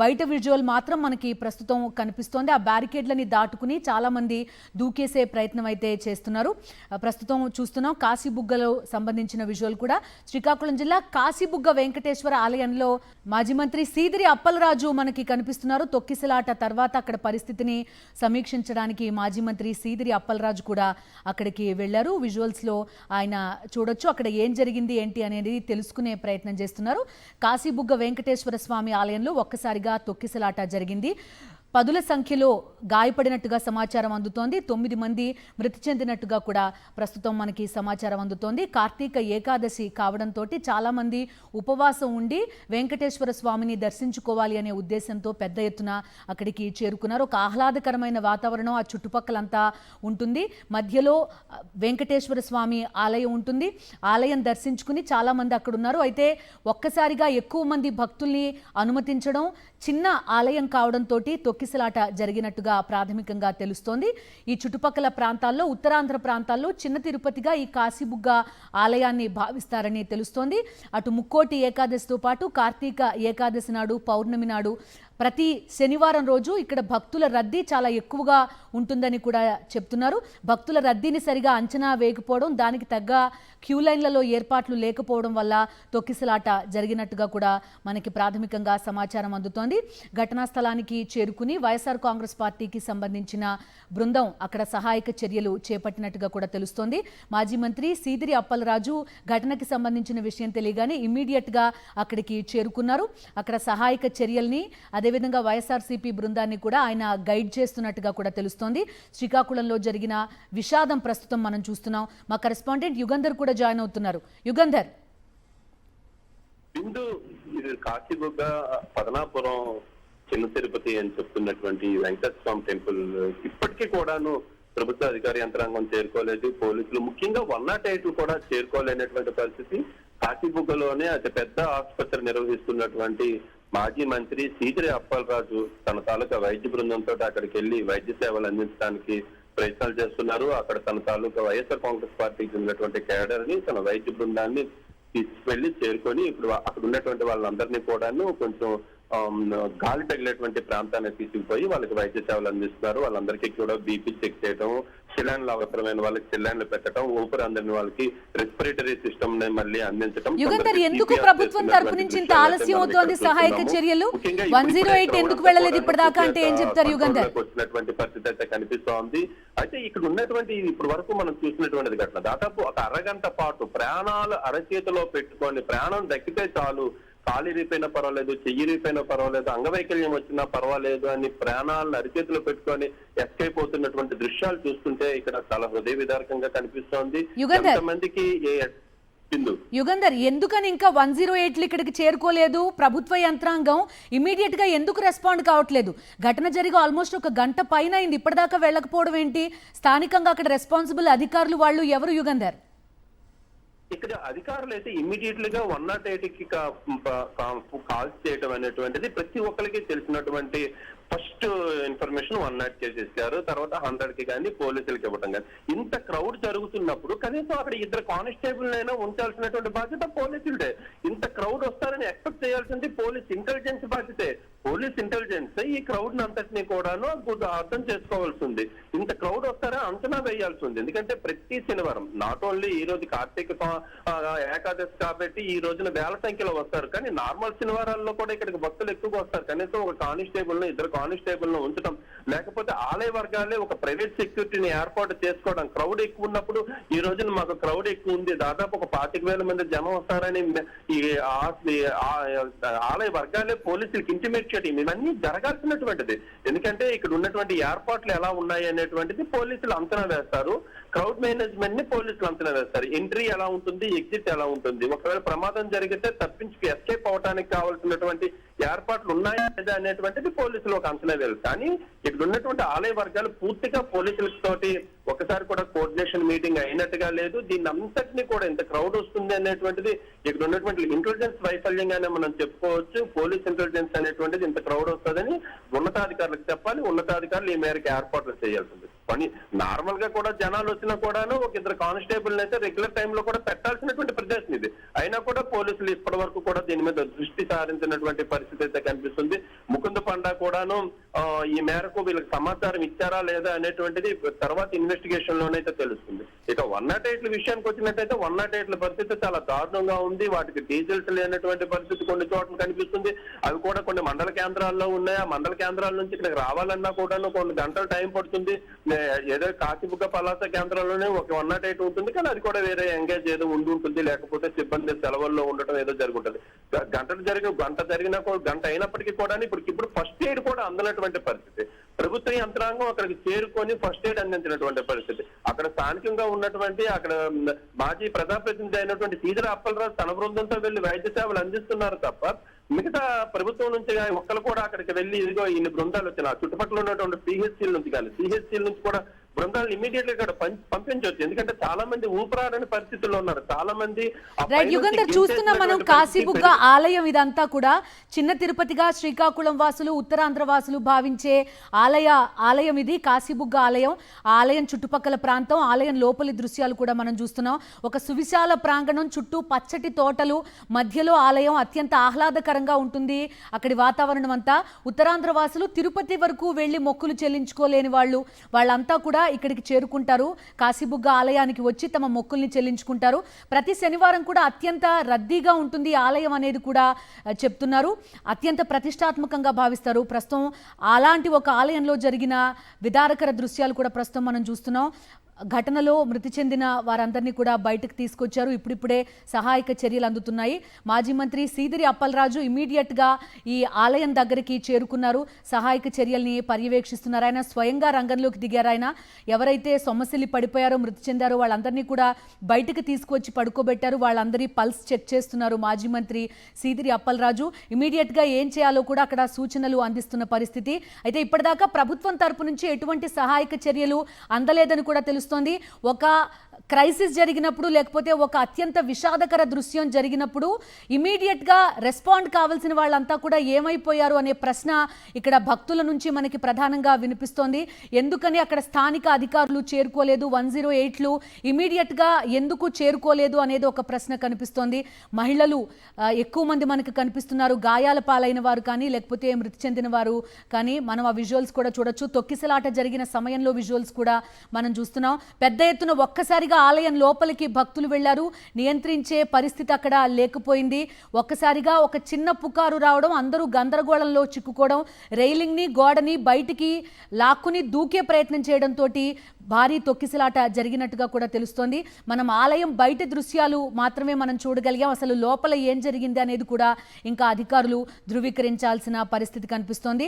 బయట విజువల్ మాత్రం మనకి ప్రస్తుతం కనిపిస్తోంది. ఆ బ్యారికేడ్లని దాటుకుని చాలా మంది దూకేసే ప్రయత్నం అయితే చేస్తున్నారు. ప్రస్తుతం చూస్తున్నాం కాశీబుగ్గలో సంబంధించిన విజువల్ కూడా. శ్రీకాకుళం జిల్లా కాశీబుగ్గ వెంకటేశ్వర ఆలయంలో మాజీ మంత్రి సీదిరి అప్పలరాజు మనకి కనిపిస్తున్నారు. తొక్కిసలాట తర్వాత అక్కడ పరిస్థితిని సమీక్షించడానికి మాజీ మంత్రి సీదిరి అప్పలరాజు కూడా అక్కడికి వెళ్లారు. విజువల్స్ లో ఆయన చూడొచ్చు అక్కడ ఏం జరిగింది ఏంటి అనేది తెలుసుకునే ప్రయత్నం చేస్తున్నారు. కాశీబుగ్గ వెంకటేశ్వర స్వామి ఆలయంలో ఒక్కసారిగా తొక్కిసలాట జరిగింది. పదుల సంఖ్యలో గాయపడినట్టుగా సమాచారం అందుతోంది. 9 మంది మృతి చెందినట్టుగా కూడా ప్రస్తుతం మనకి సమాచారం అందుతోంది. కార్తీక ఏకాదశి కావడంతో చాలా మంది ఉపవాసం ఉండి వెంకటేశ్వర స్వామిని దర్శించుకోవాలి అనే ఉద్దేశంతో పెద్ద ఎత్తున అక్కడికి చేరుకున్నారు. ఒక ఆహ్లాదకరమైన వాతావరణం ఆ చుట్టుపక్కలంతా ఉంటుంది. మధ్యలో వెంకటేశ్వర స్వామి ఆలయం ఉంటుంది. ఆలయం దర్శించుకుని చాలా మంది అక్కడ ఉన్నారు. అయితే ఒక్కసారిగా ఎక్కువ మంది భక్తుల్ని అనుమతించడం, చిన్న ఆలయం కావడంతో తొక్కిసలాట జరిగినట్టుగా ప్రాథమికంగా తెలుస్తోంది. ఈ చుట్టుపక్కల ప్రాంతాల్లో, ఉత్తరాంధ్ర ప్రాంతాల్లో చిన్న తిరుపతిగా ఈ కాశీబుగ్గ ఆలయాన్ని భావిస్తారని తెలుస్తోంది. అటు ముక్కోటి ఏకాదశితో పాటు కార్తీక ఏకాదశి నాడు, పౌర్ణమి నాడు ప్రతి శనివారం రోజు ఇక్కడ భక్తుల రద్దీ చాలా ఎక్కువగా ఉంటుందని కూడా చెప్తున్నారు. భక్తుల రద్దీని సరిగా అంచనా వేయకపోవడం, దానికి తగ్గ క్యూ లైన్లలో ఏర్పాట్లు లేకపోవడం వల్ల తొక్కిసలాట జరిగినట్టుగా కూడా మనకి ప్రాథమికంగా సమాచారం అందుతోంది. ఘటనా స్థలానికి చేరుకుని వైఎస్ఆర్ కాంగ్రెస్ పార్టీకి సంబంధించిన బృందం అక్కడ సహాయక చర్యలు చేపట్టినట్టుగా కూడా తెలుస్తోంది. మాజీ మంత్రి సీదిరి అప్పలరాజు ఘటనకి సంబంధించిన విషయం తెలియగానే ఇమ్మీడియట్ గా అక్కడికి చేరుకున్నారు. అక్కడ సహాయక చర్యల్ని, అదేవిధంగా వైఎస్ఆర్సీపీ బృందాన్ని కూడా ఆయన గైడ్ చేస్తున్నట్టుగా కూడా తెలుస్తోంది. శ్రీకాకుళంలో జరిగిన విషాదం ప్రస్తుతం మనం చూస్తున్నాం. మా కరెస్పాండెంట్ యుగంధర్ కూడా జాయిన్ అవుతున్నారు. యుగంధర్, కాశీబుగ్గ పదనాపురం చిన్న తిరుపతి అని చెప్తున్నటువంటి వెంకటేశ్వర స్వామి టెంపుల్ ఇప్పటికీ కూడాను ప్రభుత్వ అధికార యంత్రాంగం చేరుకోలేదు. పోలీసులు ముఖ్యంగా 108 కూడా చేరుకోలేనటువంటి పరిస్థితి. కాశీబుగ్గలోనే అతి పెద్ద ఆసుపత్రి నిర్వహిస్తున్నటువంటి మాజీ మంత్రి సీదిరి అప్పలరాజు తన తాలూకా వైద్య బృందంతో అక్కడికి వెళ్లి వైద్య సేవలు అందించడానికి ప్రయత్నాలు చేస్తున్నారు. అక్కడ తన తాలూకా వైఎస్ఆర్ కాంగ్రెస్ పార్టీకి ఉన్నటువంటి కేడర్ ని, తన వైద్య బృందాన్ని తీసుకువెళ్లి చేరుకొని ఇప్పుడు అక్కడ ఉన్నటువంటి వాళ్ళందరినీ కూడాను కొంచెం గాలి తగిలేటువంటి ప్రాంతాన్ని తీసుకుపోయి వాళ్ళకి వైద్య సేవలు అందిస్తున్నారు. వాళ్ళందరికీ కూడా బీపీ చెక్ చేయడం, సిలైన్లు అవసరమైన వాళ్ళకి సిలైన్లు పెట్టడం, ఊపిరి అందని వాళ్ళకి రెస్పిరేటరీ సిస్టమ్ ని మళ్ళీ అందించడం. యుగంధర్, ఎందుకు ప్రభుత్వం తరపు నుంచి ఇంత ఆలస్యం అవుతోంది సహాయక చర్యలు? 108 ఎందుకు వెళ్ళలేదు ఇప్పటిదాకా అంటే ఏం చెప్తారు యుగంధర్? వచ్చినటువంటి పరిస్థితి అయితే కనిపిస్తోంది. అయితే ఇక్కడ ఉన్నటువంటి ఇప్పటి వరకు మనం చూసినటువంటి ఘటన దాదాపు ఒక అరగంట పాటు ప్రాణాలు అరచేతిలో పెట్టుకొని, ప్రాణం దక్కితే చాలు, కాలు ఇరిపోయినా పర్వాలేదు, చెయ్యి ఇరిపోయినా పర్వాలేదు, అంగవైకల్యం వచ్చినా పర్వాలేదు అని ప్రాణాలను అరిచేతిలో పెట్టుకొని ఎస్కేప్ అవుతున్నటువంటి దృశ్యాలు చూస్తుంటే ఇక్కడ చాలా హృదయ విదారకంగా కనిపిస్తోంది. ఎంతమందికి యుగంధర్, ఎందుకని ఇంకా 108 ఇక్కడికి చేరుకోలేదు? ప్రభుత్వ యంత్రాంగం ఇమీడియట్ గా ఎందుకు రెస్పాండ్ కావట్లేదు? ఘటన జరిగి ఆల్మోస్ట్ ఒక గంట పైన అయింది, ఇప్పటిదాకా వెళ్ళకపోవడం ఏంటి? స్థానికంగా అక్కడ రెస్పాన్సిబుల్ అధికారులు వాళ్ళు ఎవరు యుగంధర్? ఇక్కడ అధికారులు అయితే ఇమ్మీడియట్లీ గా 108కి కాల్స్ చేయడం అనేటువంటిది ప్రతి ఒక్కరికి తెలిసినటువంటి ఫస్ట్ ఇన్ఫర్మేషన్ 108కి చేశారు. తర్వాత 100కి కానీ పోలీసులకి ఇవ్వడం కానీ. ఇంత క్రౌడ్ జరుగుతున్నప్పుడు కనీసం అక్కడ 2 కానిస్టేబుల్ అయినా ఉంచాల్సినటువంటి బాధ్యత పోలీసులదే. ఇంత క్రౌడ్ వస్తారని ఎక్స్పెక్ట్ చేయాల్సింది పోలీస్ ఇంటెలిజెన్స్ బాధ్యతే. పోలీస్ ఇంటెలిజెన్స్ ఈ క్రౌడ్ అంతటినీ కూడాను అర్థం చేసుకోవాల్సి ఉంది. ఇంత క్రౌడ్ వస్తారని అంచనా వేయాల్సి ఉంది. ఎందుకంటే ప్రతి శనివారం నాట్ ఓన్లీ ఈ రోజు కార్తీక ఏకాదశి కాబట్టి ఈ రోజున వేల సంఖ్యలో వస్తారు, కానీ నార్మల్ శనివారాల్లో కూడా ఇక్కడికి భక్తులు ఎక్కువగా వస్తారు. కనీసం ఒక కానిస్టేబుల్ ను, 2 కానిస్టేబుల్ ను ఉంచడం, లేకపోతే ఆలయ వర్గాలే ఒక ప్రైవేట్ సెక్యూరిటీని ఏర్పాటు చేసుకోవడం. క్రౌడ్ ఎక్కువ ఉన్నప్పుడు ఈ రోజున మాకు క్రౌడ్ ఎక్కువ ఉంది, దాదాపు ఒక 25,000 మంది జనం వస్తారని ఈ ఆలయ వర్గాలే పోలీసులకు ఇంటిమేట్ చేయడం, ఇవన్నీ జరగాల్సినటువంటిది. ఎందుకంటే ఇక్కడ ఉన్నటువంటి ఏర్పాట్లు ఎలా ఉన్నాయి అనేటువంటిది పోలీసులు అంచనా వేస్తారు. క్రౌడ్ మేనేజ్మెంట్ ని పోలీసులు అంచనా వేస్తారు. ఎంట్రీ ఎలా ఉంటుంది, ఎగ్జిట్ ఎలా ఉంటుంది, ఒకవేళ ప్రమాదం జరిగితే తప్పించి ఎస్కేప్ అవడానికి కావాల్సినటువంటి ఏర్పాట్లు ఉన్నాయా లేదా అనేటువంటిది పోలీసులు ఒక అంచనా వేయాలి. కానీ ఇక్కడ ఉన్నటువంటి ఆలయ వర్గాలు పూర్తిగా పోలీసులతోటి ఒకసారి కూడా కోఆర్డినేషన్ మీటింగ్ అయినట్టుగా లేదు. దీన్ని అంతటినీ కూడా ఇంత క్రౌడ్ వస్తుంది అనేటువంటిది ఇక్కడ ఉన్నటువంటి ఇంటెలిజెన్స్ వైఫల్యంగానే మనం చెప్పుకోవచ్చు. పోలీస్ ఇంటెలిజెన్స్ అనేటువంటిది ఇంత క్రౌడ్ వస్తుందని ఉన్నతాధికారులకు చెప్పాలి. ఉన్నతాధికారులు ఈ మేరకు ఏర్పాట్లు చేయాల్సింది. కానీ నార్మల్ గా కూడా జనాలు వచ్చినా కూడాను ఒక 2 కానిస్టేబుల్ అయితే రెగ్యులర్ టైంలో కూడా పెట్టాల్సినటువంటి ప్రదేశం ఇది. అయినా కూడా పోలీసులు ఇప్పటి వరకు కూడా దీని మీద దృష్టి సారించినటువంటి పరిస్థితి అయితే కనిపిస్తుంది. ముకుంద పండా కూడాను ఈ మేరకు వీళ్ళకి సమాచారం ఇచ్చారా లేదా అనేటువంటిది తర్వాత ఇన్వెస్టిగేషన్ లోనైతే తెలుస్తుంది. ఇక 108 విషయానికి వచ్చినట్టయితే 108 పరిస్థితి చాలా దారుణంగా ఉంది. వాటికి డీజిల్స్ లేనటువంటి పరిస్థితి కొన్ని చోట్ల కనిపిస్తుంది. అవి కూడా కొన్ని మండల కేంద్రాల్లో ఉన్నాయి. ఆ మండల కేంద్రాల నుంచి ఇక్కడికి రావాలన్నా కూడాను కొన్ని గంటలు టైం పడుతుంది. ఏదో కాశీబుగ్గ పలాస కేంద్రంలోనే ఒక 108 ఉంటుంది, కానీ అది కూడా వేరే ఎంగేజ్ ఏదో ఉండి ఉంటుంది, లేకపోతే సిబ్బంది సెలవుల్లో ఉండటం ఏదో జరుగుతుంది. గంట జరిగినా గంట అయినప్పటికీ కూడా ఇప్పుడు ఫస్ట్ ఎయిడ్ కూడా అందనటువంటి పరిస్థితి. ప్రభుత్వ యంత్రాంగం అక్కడికి చేరుకొని ఫస్ట్ ఎయిడ్ అందించినటువంటి పరిస్థితి. అక్కడ స్థానికంగా ఉన్నటువంటి అక్కడ మాజీ ప్రజాప్రతినిధి అయినటువంటి సీదిరి అప్పలరాజు తన బృందంతో వెళ్లి వైద్య సేవలు అందిస్తున్నారు తప్ప మిగతా ప్రభుత్వం నుంచి ఒక్కరు కూడా అక్కడికి వెళ్లి ఇదిగో ఇన్ని బృందాలు వచ్చిన చుట్టుపక్కల ఉన్నటువంటి పిహెచ్సీల నుంచి కానీ సిహెచ్సీల నుంచి కూడా బృందాలను ఇమీడియట్ గా ఇక్కడ పంపించవచ్చు. ఎందుకంటే చాలా మంది ఊపిరాడని పరిస్థితుల్లో ఉన్నారు. చాలా మంది యుగంధర్ చూస్తున్నాం మనం కాశీబుగ్గ ఆలయం ఇదంతా కూడా చిన్న తిరుపతిగా శ్రీకాకుళం వాసులు ఉత్తరాంధ్ర వాసులు భావించే ఆలయం ఇది కాశీబుగ్గ ఆలయం. ఆ ఆలయం చుట్టుపక్కల ప్రాంతం, ఆలయం లోపలి దృశ్యాలు కూడా మనం చూస్తున్నాం. ఒక సువిశాల ప్రాంగణం, చుట్టూ పచ్చటి తోటలు, మధ్యలో ఆలయం అత్యంత ఆహ్లాదకరంగా ఉంటుంది. అక్కడి వాతావరణం అంతా ఉత్తరాంధ్ర వాసులు తిరుపతి వరకు వెళ్లి మొక్కులు చెల్లించుకోలేని వాళ్ళంతా కూడా ఇక్కడికి చేరుకుంటారు. కాశీబుగ్గ ఆలయానికి వచ్చి తమ మొక్కుల్ని చెల్లించుకుంటారు. ప్రతి శనివారం కూడా అత్యంత రద్దీగా ఉంటుంది ఆలయం అనేది కూడా చెప్తున్నారు. అత్యంత ప్రతిష్టాత్మకంగా భావిస్తారు. ప్రస్తుతం అలాంటి ఒక ఆలయంలో జరిగిన విదారకర దృశ్యాలు కూడా ప్రస్తుతం మనం చూస్తున్నాం. ఘటనలో మృతి చెందిన వారందరినీ కూడా బయటకు తీసుకొచ్చారు. ఇప్పుడిప్పుడే సహాయక చర్యలు అందుతున్నాయి. మాజీ మంత్రి సీదిరి అప్పలరాజు ఇమీడియట్గా ఈ ఆలయం దగ్గరికి చేరుకున్నారు. సహాయక చర్యల్ని పర్యవేక్షిస్తున్నారు. ఆయన స్వయంగా రంగంలోకి దిగారు. ఆయన ఎవరైతే సొమ్మసిల్లి పడిపోయారో, మృతి చెందారో వాళ్ళందరినీ కూడా బయటకు తీసుకొచ్చి పడుకోబెట్టారు. వాళ్ళందరి పల్స్ చెక్ చేస్తున్నారు మాజీ మంత్రి సీదిరి అప్పలరాజు. ఇమీడియట్గా ఏం చేయాలో కూడా అక్కడ సూచనలు అందిస్తున్న పరిస్థితి. అయితే ఇప్పటిదాకా ప్రభుత్వం తరపు నుంచి ఎటువంటి సహాయక చర్యలు అందలేదని కూడా తెలుస్తుంది. ఒక క్రైసిస్ జరిగినప్పుడు, లేకపోతే ఒక అత్యంత విషాదకర దృశ్యం జరిగినప్పుడు ఇమీడియట్ గా రెస్పాండ్ కావాల్సిన వాళ్ళంతా కూడా ఏమైపోయారు అనే ప్రశ్న ఇక్కడ భక్తుల నుంచి మనకి ప్రధానంగా వినిపిస్తోంది. ఎందుకని అక్కడ స్థానిక అధికారులు చేరుకోలేదు, 108లు ఇమీడియట్ గా ఎందుకు చేరుకోలేదు అనేది ఒక ప్రశ్న కనిపిస్తోంది. మహిళలు ఎక్కువ మంది మనకు కనిపిస్తున్నారు. గాయాల పాలైన వారు కానీ, లేకపోతే మృతి చెందిన వారు కానీ మనం ఆ విజువల్స్ కూడా చూడొచ్చు. తొక్కిసలాట జరిగిన సమయంలో విజువల్స్ కూడా మనం చూస్తున్నాం. పెద్ద ఎత్తున ఒక్కసారిగా ఆలయం లోపలికి భక్తులు వెళ్లారు. నియంత్రించే పరిస్థితి అక్కడ లేకపోయింది. ఒక్కసారిగా ఒక చిన్న పుకారు రావడం, అందరూ గందరగోళంలో చిక్కుకోవడం, రైలింగ్ ని గోడని బయటికి లాక్కుని దూకే ప్రయత్నం చేయడంతో భారీ తొక్కిసలాట జరిగినట్టుగా కూడా తెలుస్తోంది. మనం ఆలయం బయట దృశ్యాలు మాత్రమే మనం చూడగలిగాం. అసలు లోపల ఏం జరిగింది అనేది కూడా ఇంకా అధికారులు ధృవీకరించాల్సిన పరిస్థితి కనిపిస్తోంది.